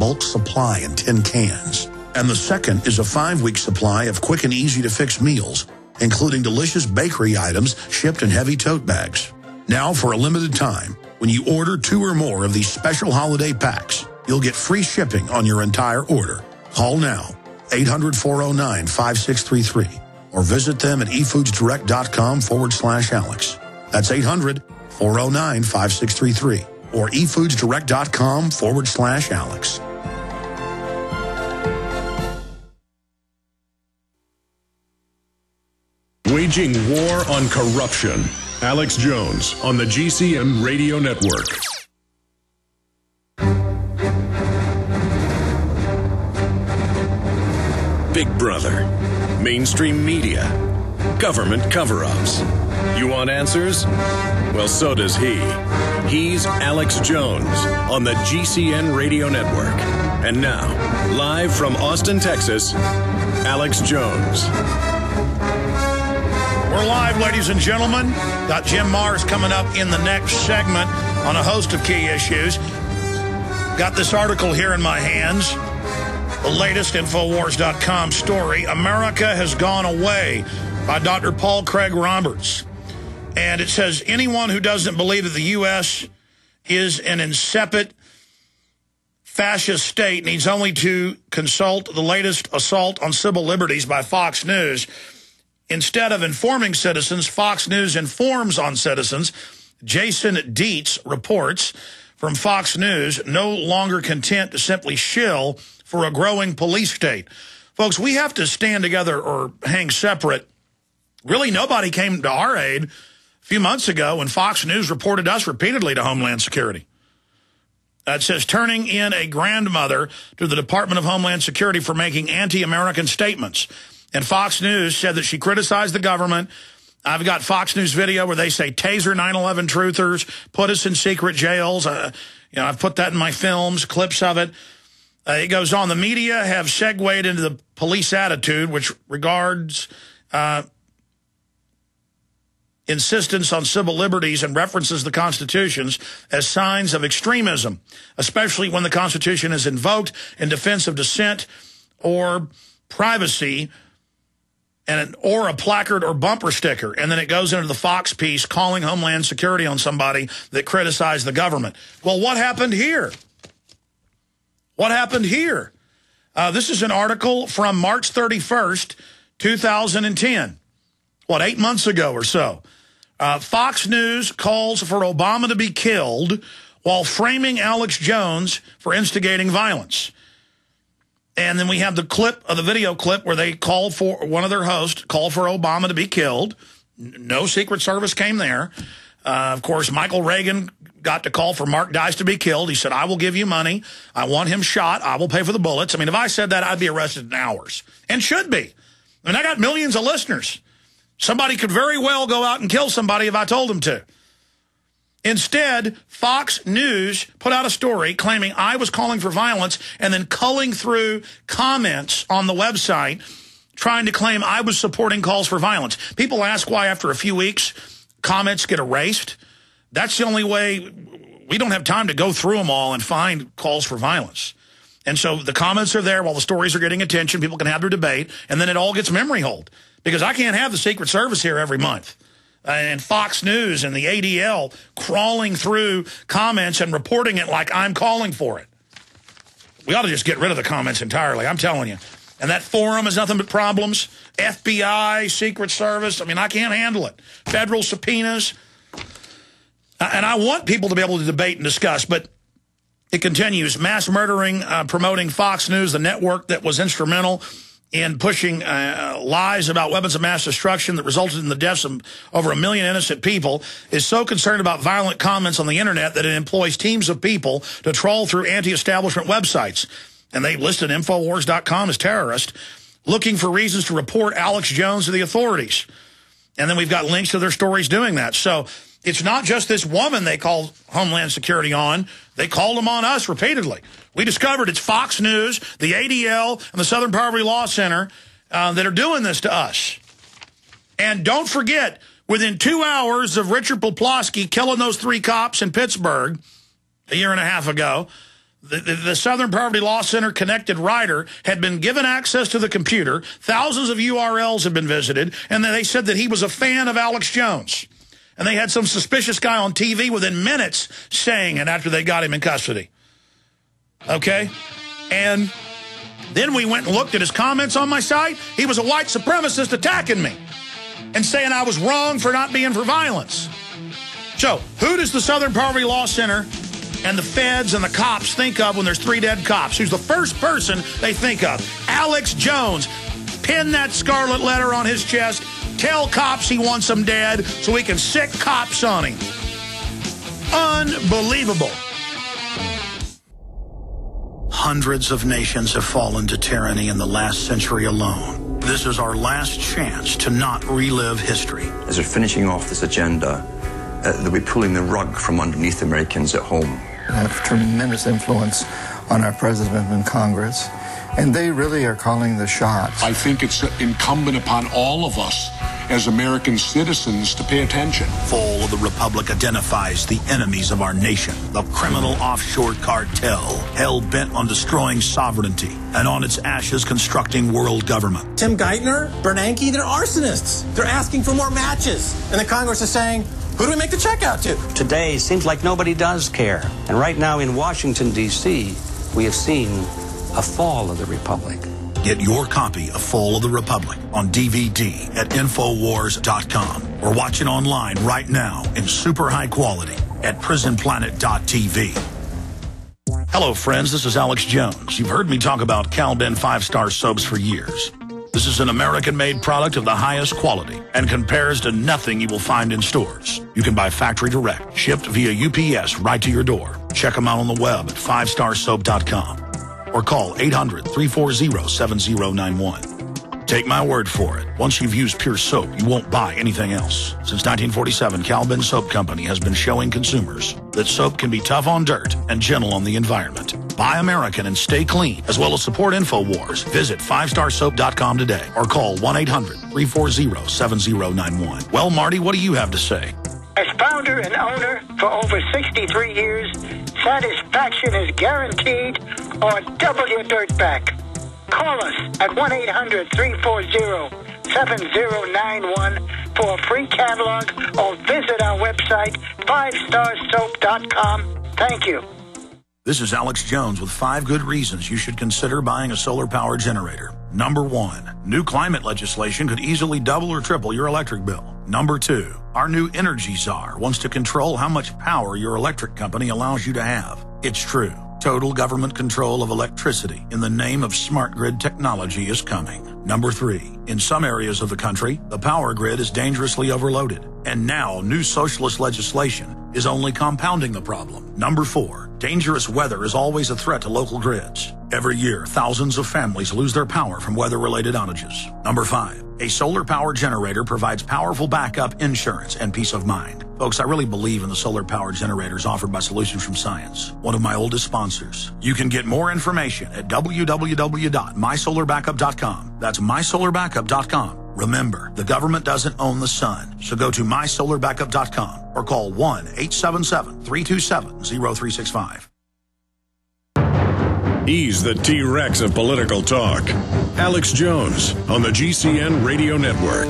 bulk supply in tin cans. And the second is a 5-week supply of quick and easy-to-fix meals, including delicious bakery items shipped in heavy tote bags. Now, for a limited time, when you order 2 or more of these special holiday packs, you'll get free shipping on your entire order. Call now, 800-409-5633, or visit them at efoodsdirect.com/Alex. That's 800-409-5633, or efoodsdirect.com/Alex. Waging war on corruption. Alex Jones on the GCN Radio Network. Big Brother, mainstream media, government cover-ups. You want answers? Well, so does he. He's Alex Jones on the GCN Radio Network. And now, live from Austin, Texas, Alex Jones. We're live, ladies and gentlemen. Got Jim Mars coming up in the next segment on a host of key issues. Got this article here in my hands. The latest Infowars.com story, America Has Gone Away, by Dr. Paul Craig Roberts. And it says, anyone who doesn't believe that the U.S. is an incipient fascist state needs only to consult the latest assault on civil liberties by Fox News. Instead of informing citizens, Fox News informs on citizens. Jason Dietz reports from Fox News, no longer content to simply shill for a growing police state. Folks, we have to stand together or hang separate. Really, nobody came to our aid a few months ago when Fox News reported us repeatedly to Homeland Security. It says, turning in a grandmother to the Department of Homeland Security for making anti-American statements. And Fox News said that she criticized the government. I've got Fox News video where they say, taser 9/11 truthers, put us in secret jails. I've put that in my films, clips of it. It goes on, the media have segued into the police attitude, which regards insistence on civil liberties and references the Constitutions as signs of extremism, especially when the Constitution is invoked in defense of dissent or privacy, or a placard or bumper sticker. And then it goes into the Fox piece calling Homeland Security on somebody that criticized the government. Well, what happened here? What happened here? This is an article from March 31st, 2010. 8 months ago or so. Fox News calls for Obama to be killed while framing Alex Jones for instigating violence. And then we have the clip of the video clip where they called for, one of their hosts called for Obama to be killed. No Secret Service came there. Of course, Michael Reagan got to call for Mark Dice to be killed. He said, I will give you money. I want him shot. I will pay for the bullets. I mean, if I said that, I'd be arrested in hours. And should be. I mean, I got millions of listeners. Somebody could very well go out and kill somebody if I told them to. Instead, Fox News put out a story claiming I was calling for violence and then culling through comments on the website trying to claim I was supporting calls for violence. People ask why after a few weeks comments get erased. That's the only way. We don't have time to go through them all and find calls for violence. And so the comments are there while the stories are getting attention. People can have their debate, and then it all gets memory hold. Because I can't have the Secret Service here every month. And Fox News and the ADL crawling through comments and reporting it like I'm calling for it. We ought to just get rid of the comments entirely, I'm telling you. And that forum is nothing but problems. FBI, Secret Service, I mean, I can't handle it. Federal subpoenas. And I want people to be able to debate and discuss, but it continues. Mass murdering, promoting Fox News, the network that was instrumental in pushing lies about weapons of mass destruction that resulted in the deaths of over 1 million innocent people, is so concerned about violent comments on the internet that it employs teams of people to trawl through anti-establishment websites. And they listed Infowars.com as terrorist, looking for reasons to report Alex Jones to the authorities. And then we've got links to their stories doing that. So it's not just this woman they called Homeland Security on. They called them on us repeatedly. We discovered it's Fox News, the ADL, and the Southern Poverty Law Center that are doing this to us. And don't forget, within 2 hours of Richard Poplawski killing those 3 cops in Pittsburgh a year and a half ago, The Southern Poverty Law Center connected writer had been given access to the computer. Thousands of URLs had been visited, and then they said that he was a fan of Alex Jones. And they had some suspicious guy on TV within minutes saying it after they got him in custody. Okay? And then we went and looked at his comments on my site. He was a white supremacist attacking me and saying I was wrong for not being for violence. So, who does the Southern Poverty Law Center and the feds and the cops think of when there's 3 dead cops? Who's the first person they think of? Alex Jones. Pin that scarlet letter on his chest. Tell cops he wants them dead so we can sick cops on him. Unbelievable. Hundreds of nations have fallen to tyranny in the last century alone. This is our last chance to not relive history. As we're finishing off this agenda, they'll be pulling the rug from underneath Americans at home. They have tremendous influence on our president and Congress, and they really are calling the shots. I think it's incumbent upon all of us as American citizens to pay attention. Fall of the Republic identifies the enemies of our nation, the criminal offshore cartel, hell-bent on destroying sovereignty, and on its ashes constructing world government. Tim Geithner, Bernanke, they're arsonists. They're asking for more matches. And the Congress is saying, who do we make the check out to? Today, it seems like nobody does care. And right now in Washington, D.C., we have seen a fall of the Republic. Get your copy of Fall of the Republic on DVD at Infowars.com or watch it online right now in super high quality at prisonplanet.tv. Hello, friends. This is Alex Jones. You've heard me talk about Cal-Ben 5-star soaps for years. This is an American-made product of the highest quality and compares to nothing you will find in stores. You can buy factory direct, shipped via UPS right to your door. Check them out on the web at 5starsoap.com. or call 800-340-7091. Take my word for it. Once you've used Pure Soap, you won't buy anything else. Since 1947, Cal-Ben Soap Company has been showing consumers that soap can be tough on dirt and gentle on the environment. Buy American and stay clean, as well as support InfoWars. Visit 5starsoap.com today or call 1-800-340-7091. Well, Marty, what do you have to say? As founder and owner for over 63 years, satisfaction is guaranteed or double your dirt back. Call us at 1-800-340-7091 for a free catalog or visit our website, 5starsoap.com. Thank you. This is Alex Jones with 5 good reasons you should consider buying a solar power generator. Number 1, new climate legislation could easily double or triple your electric bill. Number 2, our new energy czar wants to control how much power your electric company allows you to have. It's true. Total government control of electricity in the name of smart grid technology is coming. Number 3, in some areas of the country, the power grid is dangerously overloaded. And now, new socialist legislation is only compounding the problem. Number 4, dangerous weather is always a threat to local grids. Every year, thousands of families lose their power from weather-related outages. Number 5, a solar power generator provides powerful backup insurance and peace of mind. Folks, I really believe in the solar power generators offered by Solutions from Science, one of my oldest sponsors. You can get more information at www.mysolarbackup.com. That's mysolarbackup.com. Remember, the government doesn't own the sun, so go to mysolarbackup.com or call 1-877-327-0365. He's the T-Rex of political talk. Alex Jones on the GCN Radio Network.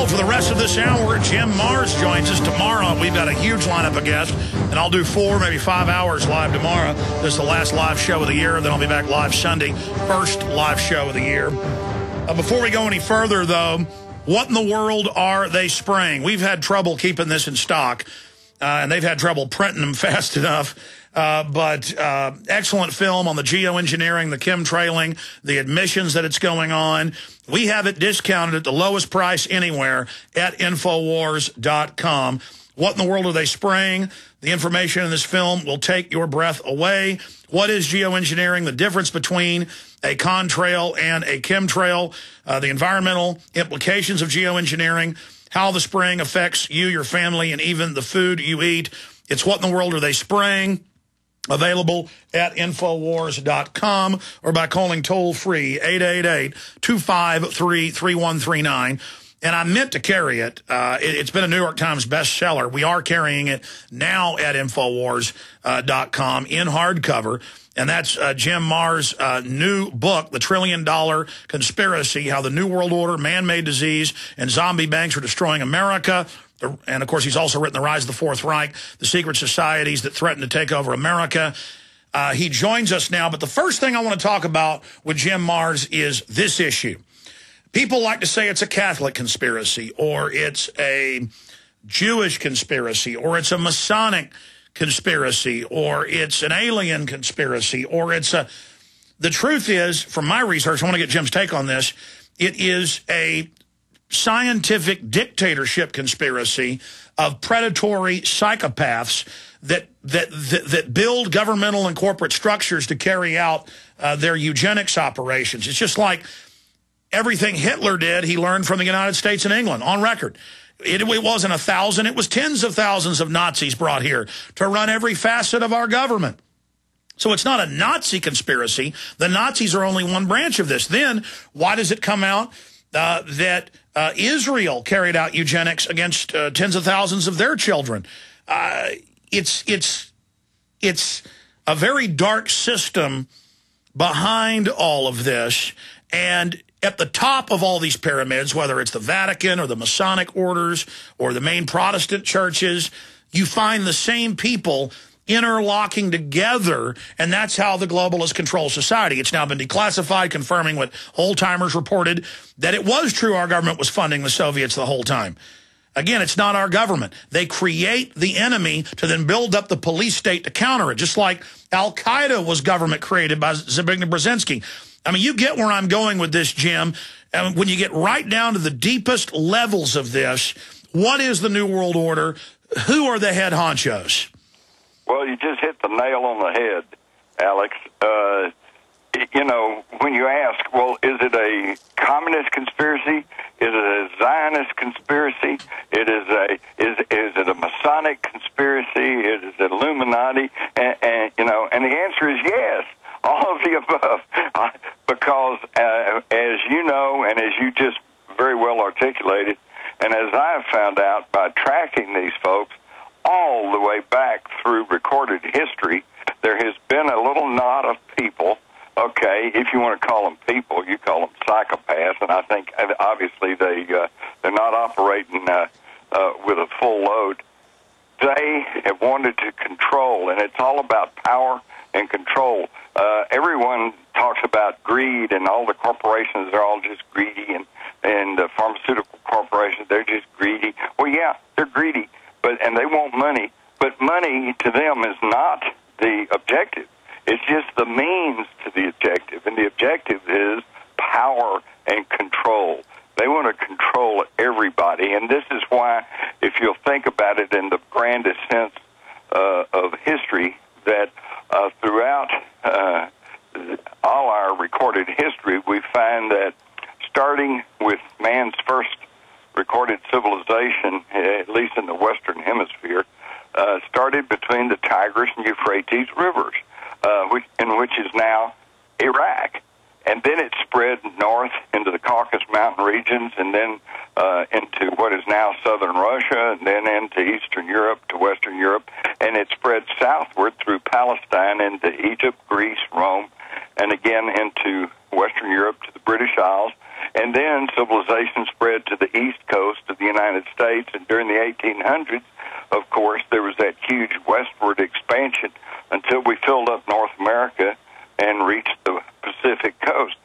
For the rest of this hour, Jim Mars joins us tomorrow. We've got a huge lineup of guests, and I'll do 4, maybe 5 hours live tomorrow. This is the last live show of the year. Then I'll be back live Sunday, first live show of the year. Before we go any further, though, what in the world are they spraying? We've had trouble keeping this in stock, and they've had trouble printing them fast enough. But excellent film on the geoengineering, the chemtrailing, the admissions that it's going on. We have it discounted at the lowest price anywhere at Infowars.com. What in the world are they spraying? The information in this film will take your breath away. What is geoengineering? The difference between a contrail and a chemtrail, the environmental implications of geoengineering, how the spraying affects you, your family, and even the food you eat. It's what in the world are they spraying? Available at Infowars.com or by calling toll-free 888-253-3139. And I meant to carry it. It's been a New York Times bestseller. We are carrying it now at Infowars.com in hardcover. And that's Jim Marrs' new book, The $1 Trillion Conspiracy, How the New World Order, Man-Made Disease, and Zombie Banks Are Destroying America. And, of course, he's also written The Rise of the Fourth Reich, The Secret Societies That Threaten to Take Over America. He joins us now. But the first thing I want to talk about with Jim Marrs is this issue. People like to say it's a Catholic conspiracy, or it's a Jewish conspiracy, or it's a Masonic conspiracy, or it's an alien conspiracy, or it's a... The truth is, from my research, I want to get Jim's take on this, it is a scientific dictatorship conspiracy of predatory psychopaths that build governmental and corporate structures to carry out their eugenics operations. It's just like everything Hitler did, he learned from the United States and England, on record. It wasn't 1,000, it was tens of thousands of Nazis brought here to run every facet of our government. So it's not a Nazi conspiracy. The Nazis are only one branch of this. Then, why does it come out that Israel carried out eugenics against tens of thousands of their children? It's a very dark system behind all of this. And at the top of all these pyramids, whether it's the Vatican or the Masonic orders or the main Protestant churches, you find the same people interlocking together, and that's how the globalists control society. It's now been declassified, confirming what old-timers reported, that it was true our government was funding the Soviets the whole time. Again, it's not our government. They create the enemy to then build up the police state to counter it, just like Al-Qaeda was government created by Zbigniew Brzezinski. I mean, you get where I'm going with this, Jim. And when you get right down to the deepest levels of this, what is the New World Order? Who are the head honchos? Well, you just hit the nail on the head, Alex. You know, when you ask, well, is it a communist conspiracy? Is it a Zionist conspiracy? Is it a Masonic conspiracy? Is it Illuminati? And you know, and the answer is yes, all of the above. Because as you know, and as you just very well articulated, and as I have found out by tracking these folks all the way back through recorded history, there has been a little knot of people. Okay, if you want to call them people, you call them psychopaths, and I think obviously they're not operating with a full load. They have wanted to control, and it's all about power and control. Everyone talks about greed, and all the corporations are all just greedy, and pharmaceutical corporations, they're just greedy. Well, yeah, they're greedy, and they want money, but money to them is not the objective. It's just the means to the objective, and the objective is power and control. They want to control everybody, and this is why, if you'll think about it in the grandest sense of history, that throughout all our recorded history, we find that starting with man's first recorded civilization, at least in the Western Hemisphere, started between the Tigris and Euphrates rivers, which is now Iraq. And then it spread north into the Caucasus Mountain regions, and then into what is now southern Russia, and then into Eastern Europe to Western Europe, and it spread southward through Palestine into Egypt, Greece, Rome, and again into Western Europe to the British Isles. And then civilization spread to the east coast of the United States, and during the 1800s, of course, there was that huge westward expansion until we filled up North America and reached the Pacific coast.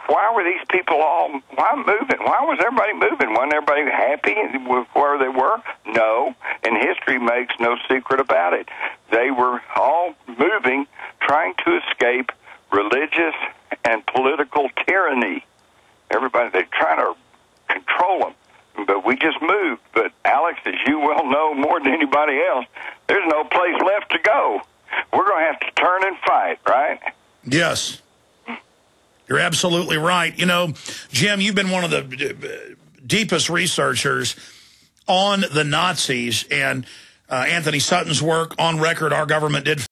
Why were these people why moving? Why was everybody moving? Wasn't everybody happy with where they were? No, and history makes no secret about it. They were all moving, trying to escape religious and political tyranny. Everybody, they're trying to control them, but we just moved. But Alex, as you well know more than anybody else, there's no place left to go. We're going to have to turn and fight, right? Yes. You're absolutely right. You know, Jim, you've been one of the deepest researchers on the Nazis, and Anthony Sutton's work on record, Our Government Did